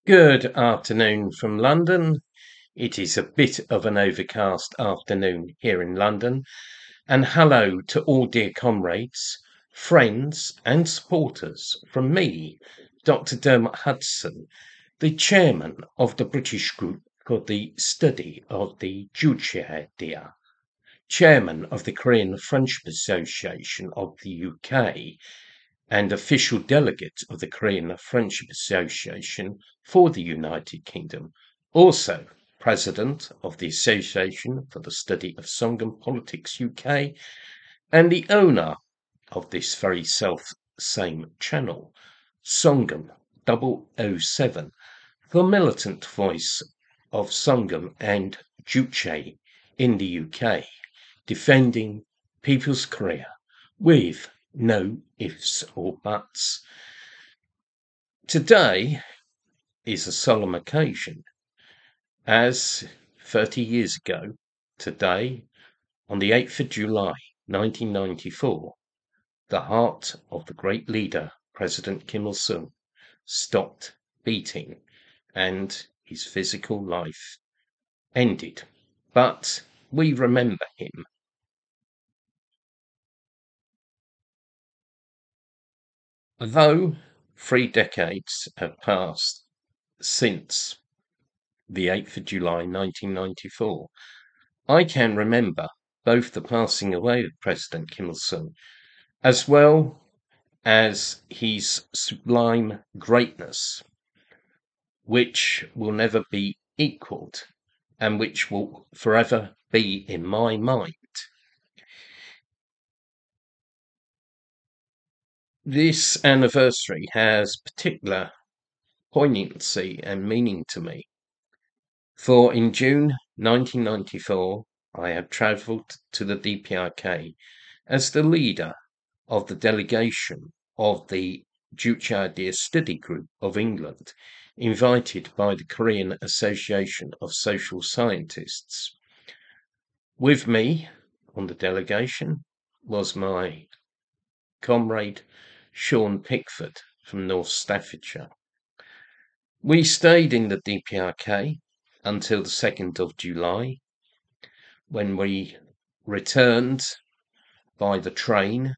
Good afternoon from London. It is a bit of an overcast afternoon here in London. And hello to all dear comrades, friends, and supporters from me, Dr. Dermot Hudson, the chairman of the British group for the study of the Juche Idea, chairman of the Korean Friendship Association of the UK, and official delegate of the Korean Friendship Association for the United Kingdom, also president of the Association for the Study of Songun Politics UK, and the owner of this very self-same channel, Songun 007, the militant voice of Songun and Juche in the UK, defending people's Korea with no ifs or buts. Today is a solemn occasion, as 30 years ago, today, on the 8th of July 1994, the heart of the great leader, President Kim Il-sung, stopped beating and his physical life ended. But we remember him. Though 3 decades have passed since the 8th of July 1994, I can remember both the passing away of President Kim Il-sung as well as his sublime greatness, which will never be equalled and which will forever be in my mind. This anniversary has particular poignancy and meaning to me, for in June 1994 I had travelled to the DPRK as the leader of the delegation of the Juche Idea study group of England, invited by the Korean Association of Social Scientists. With me on the delegation was my comrade Sean Pickford from North Staffordshire. We stayed in the DPRK until the 2nd of July, when we returned by the train,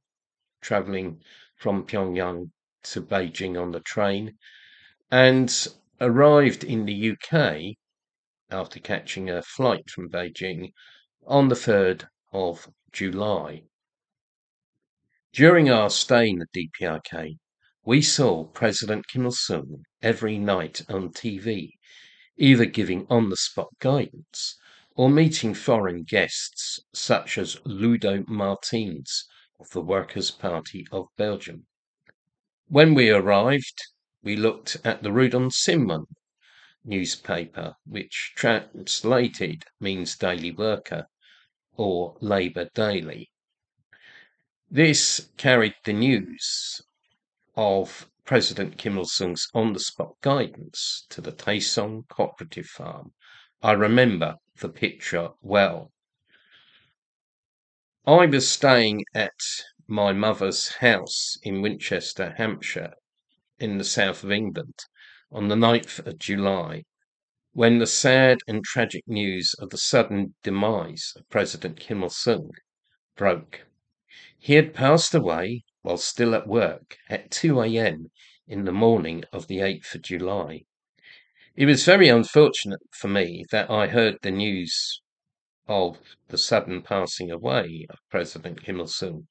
travelling from Pyongyang to Beijing on the train, and arrived in the UK after catching a flight from Beijing on the 3rd of July. During our stay in the DPRK, we saw President Kim Il-sung every night on TV, either giving on-the-spot guidance or meeting foreign guests such as Ludo Martins of the Workers' Party of Belgium. When we arrived, we looked at the Rudon Sinmun newspaper, which translated means daily worker or Labour Daily. This carried the news of President Kim Il-sung's on-the-spot guidance to the Taesong cooperative farm. I remember the picture well. I was staying at my mother's house in Winchester, Hampshire, in the south of England, on the 9th of July, when the sad and tragic news of the sudden demise of President Kim Il-sung broke. He had passed away while still at work at 2 a.m. in the morning of the 8th of July. It was very unfortunate for me that I heard the news of the sudden passing away of President Kim Il-sung,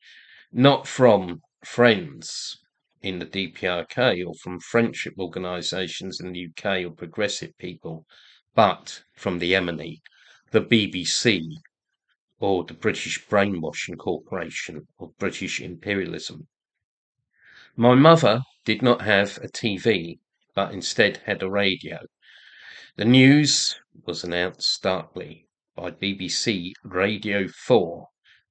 not from friends in the DPRK or from friendship organisations in the UK or progressive people, but from the enemy, the BBC, or the British Brainwashing Corporation of British Imperialism. My mother did not have a TV, but instead had a radio. The news was announced starkly by BBC Radio 4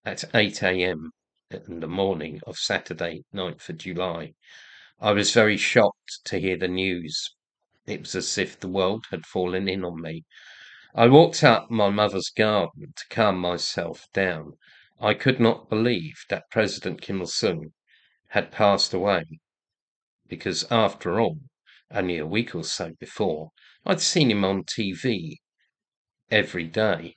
at 8 a.m. in the morning of Saturday, 9th of July. I was very shocked to hear the news. It was as if the world had fallen in on me. I walked up my mother's garden to calm myself down. I could not believe that President Kim Il-sung had passed away, because after all, only a week or so before, I'd seen him on TV every day.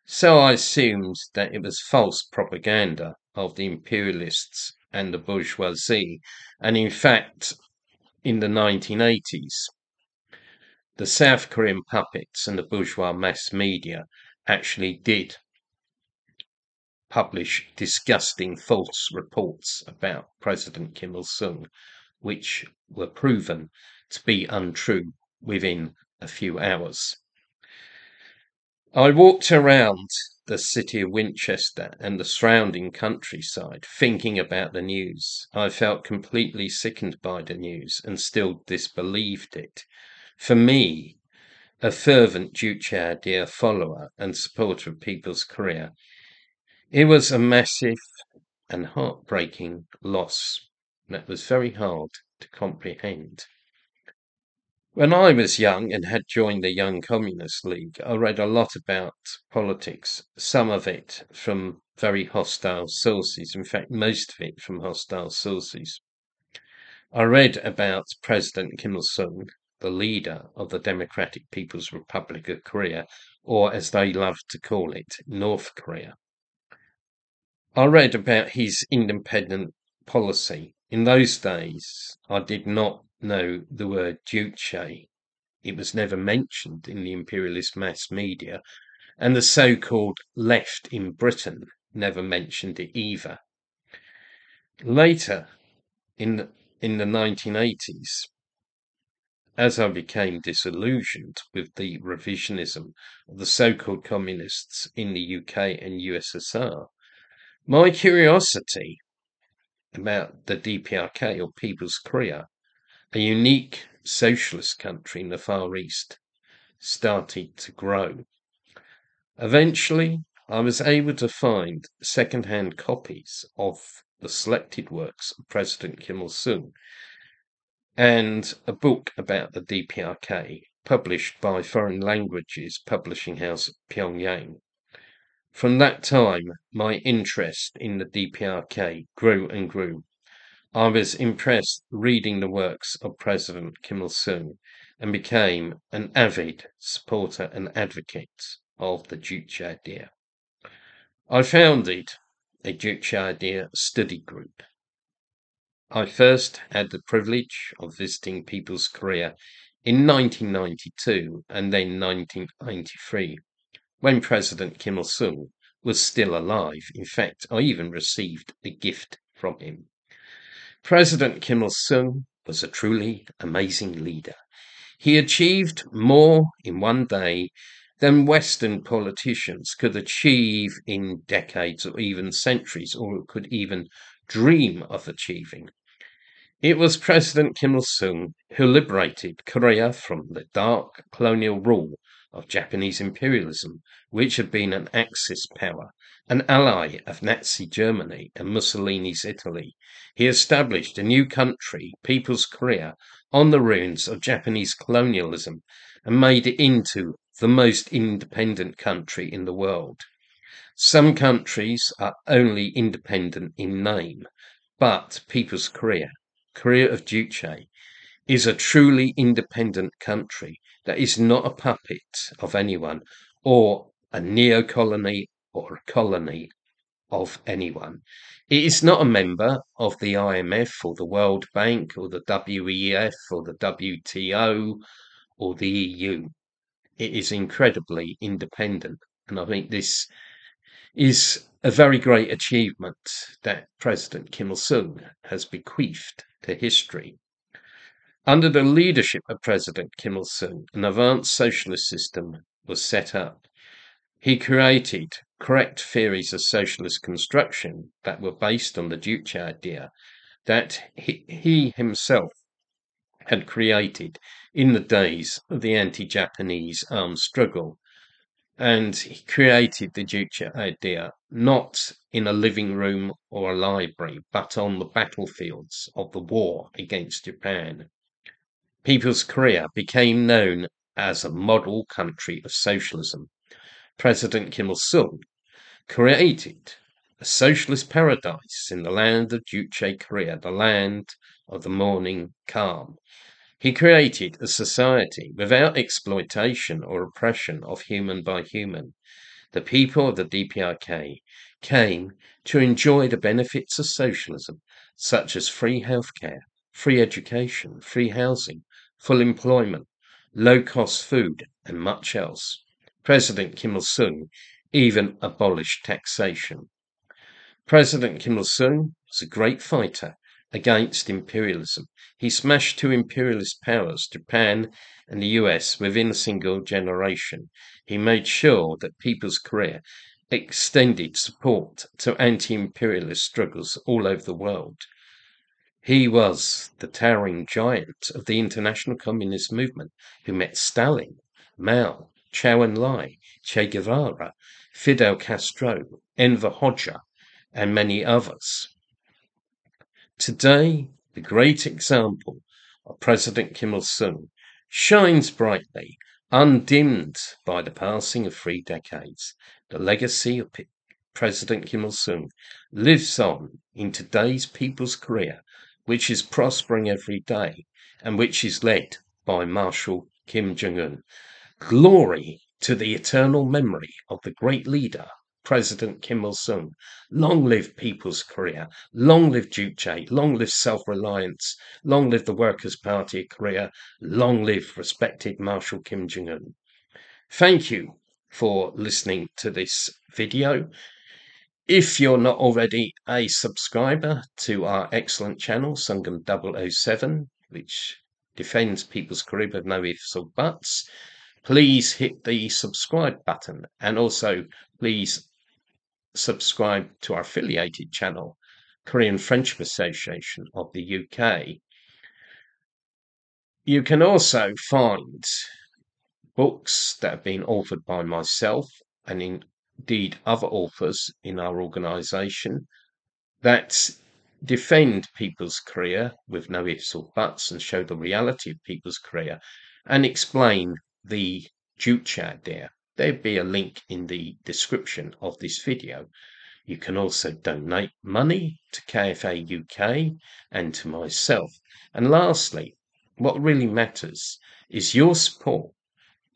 So I assumed that it was false propaganda of the imperialists and the bourgeoisie, and in fact, in the 1980s, the South Korean puppets and the bourgeois mass media actually did publish disgusting false reports about President Kim Il-sung, which were proven to be untrue within a few hours. I walked around the city of Winchester and the surrounding countryside thinking about the news. I felt completely sickened by the news and still disbelieved it. For me, a fervent Juche Idea follower and supporter of People's Korea, it was a massive and heartbreaking loss that was very hard to comprehend. When I was young and had joined the Young Communist League, I read a lot about politics, some of it from very hostile sources, in fact, most of it from hostile sources. I read about President Kim Il-sung, the leader of the Democratic People's Republic of Korea, or as they love to call it, North Korea. I read about his independent policy. In those days, I did not know the word Juche. It was never mentioned in the imperialist mass media, and the so-called left in Britain never mentioned it either. Later, in the 1980s, as I became disillusioned with the revisionism of the so-called communists in the UK and USSR, my curiosity about the DPRK, or People's Korea, a unique socialist country in the Far East, started to grow. Eventually, I was able to find second-hand copies of the selected works of President Kim Il-sung and a book about the DPRK published by Foreign Languages Publishing House Pyongyang. From that time, my interest in the DPRK grew and grew. I was impressed reading the works of President Kim Il-sung and became an avid supporter and advocate of the Juche Idea. I founded a Juche Idea study group. I first had the privilege of visiting People's Korea in 1992 and then 1993, when President Kim Il-sung was still alive. In fact, I even received a gift from him. President Kim Il-sung was a truly amazing leader. He achieved more in one day than Western politicians could achieve in decades or even centuries, or could even dream of achieving. It was President Kim Il-sung who liberated Korea from the dark colonial rule of Japanese imperialism, which had been an Axis power, an ally of Nazi Germany and Mussolini's Italy. He established a new country, People's Korea, on the ruins of Japanese colonialism and made it into the most independent country in the world. Some countries are only independent in name, but People's Korea, Korea of Juche, is a truly independent country that is not a puppet of anyone or a neo-colony or a colony of anyone. It is not a member of the IMF or the World Bank or the WEF or the WTO or the EU. It is incredibly independent, and I think this is a very great achievement that President Kim Il-sung has bequeathed to history. Under the leadership of President Kim Il-sung, an advanced socialist system was set up. He created correct theories of socialist construction that were based on the Juche Idea that he himself had created in the days of the anti-Japanese armed struggle. And he created the Juche Idea not in a living room or a library, but on the battlefields of the war against Japan. People's Korea became known as a model country of socialism. President Kim Il-sung created a socialist paradise in the land of Juche Korea, the land of the morning calm. He created a society without exploitation or oppression of human by human. The people of the DPRK came to enjoy the benefits of socialism, such as free healthcare, free education, free housing, full employment, low-cost food, and much else. President Kim Il-sung even abolished taxation. President Kim Il-sung was a great fighter against imperialism. He smashed two imperialist powers, Japan and the US, within a single generation. He made sure that People's Korea extended support to anti-imperialist struggles all over the world. He was the towering giant of the international communist movement who met Stalin, Mao, Zhou Enlai, Che Guevara, Fidel Castro, Enver Hoxha, and many others. Today, the great example of President Kim Il-sung shines brightly, undimmed by the passing of 3 decades. The legacy of President Kim Il-sung lives on in today's People's Korea, which is prospering every day and which is led by Marshal Kim Jong-un. Glory to the eternal memory of the great leader, President Kim Il-sung. Long live People's Korea. Long live Juche. Long live self-reliance. Long live the Workers' Party of Korea. Long live respected Marshal Kim Jong-un. Thank you for listening to this video. If you're not already a subscriber to our excellent channel, Songun 007, which defends People's Korea with no ifs or buts, please hit the subscribe button, and also please subscribe to our affiliated channel, Korean Friendship Association of the UK. You can also find books that have been authored by myself and indeed other authors in our organisation that defend People's Korea with no ifs or buts and show the reality of People's Korea and explain the Juche Idea. There'll be a link in the description of this video. You can also donate money to KFA UK and to myself. And lastly, what really matters is your support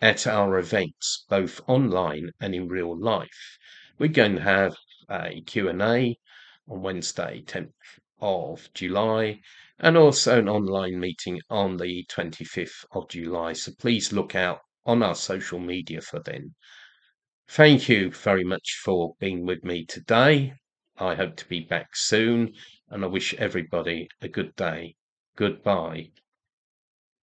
at our events, both online and in real life. We're going to have a Q&A on Wednesday, 10th of July, and also an online meeting on the 25th of July. So please look out on our social media for then. Thank you very much for being with me today. I hope to be back soon, and I wish everybody a good day. Goodbye.